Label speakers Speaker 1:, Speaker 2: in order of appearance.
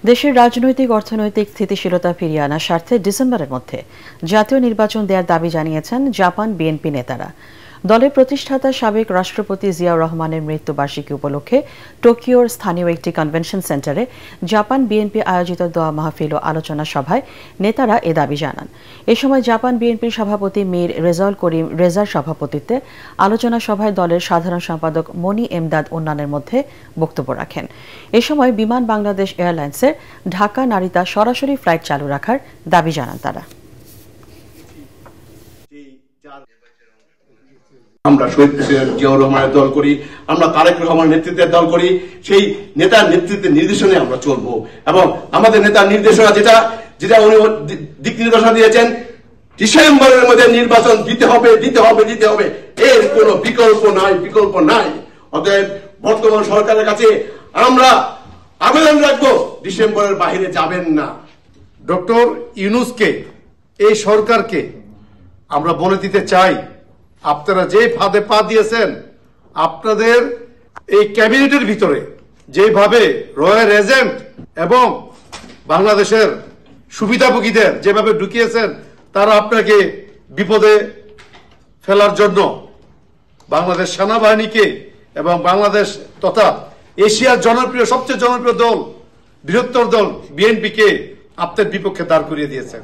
Speaker 1: দেশের রাজনৈতিক অর্থনৈতিক স্থিতিশীলতা ফিরিয়ে আনার স্বার্থে ডিসেম্বরের মধ্যে জাতীয় নির্বাচন দেওয়ার দাবি জানিয়েছেন জাপান বিএনপি নেতারা। দলের প্রতিষ্ঠাতা সাবেক রাষ্ট্রপতি জিয়াউর রহমানের মৃত্যুবার্ষিকী উপলক্ষে টোকিওর স্থানীয় একটি কনভেনশন সেন্টারে জাপান বিএনপি আয়োজিত দোয়া মাহফিল ও আলোচনা সভায় নেতারা এ দাবি জানান। এ সময় জাপান বিএনপির সভাপতি মীর রেজাউল করিম রেজার সভাপতিত্বে আলোচনা সভায় দলের সাধারণ সম্পাদক মনি এমদাদ অন্যান্যের মধ্যে বক্তব্য রাখেন। এ সময় বিমান বাংলাদেশ এয়ারলাইন্সের ঢাকা নারিতা সরাসরি ফ্লাইট চালু রাখার দাবি জানান তারা।
Speaker 2: আমরা শহীদ প্রেসিডেন্ট জিয়াউর রহমানের দল করি, আমরা তারেক রহমানের নেতৃত্বের দল করি। সেই নেতার নেতৃত্বের নির্দেশনে আমরা চলবো এবং আমাদের নেতার নির্দেশনা যেটা উনি দিক নির্দেশনা দিয়েছেন, ডিসেম্বরের মধ্যে নির্বাচন দিতে হবে। এর কোনো বিকল্প নাই। অতএব বর্তমান সরকারের কাছে আমরা আবেদন রাখবো, ডিসেম্বরের বাইরে যাবেন না।
Speaker 3: ডক্টর ইউনূসকে, এই সরকারকে আমরা বলে দিতে চাই, আপনারা যে ফাঁদে পা দিয়েছেন, আপনাদের এই ক্যাবিনেটের ভিতরে যেভাবে রয়্যাল এজেন্ট এবং বাংলাদেশের সুবিধাভোগীদের যেভাবে ঢুকিয়েছেন, তারা আপনাকে বিপদে ফেলার জন্য বাংলাদেশ সেনাবাহিনীকে এবং বাংলাদেশ তথা এশিয়ার সবচেয়ে জনপ্রিয় দল, বৃহত্তর দল বিএনপিকে আপনার বিপক্ষে দাঁড় করিয়ে দিয়েছেন।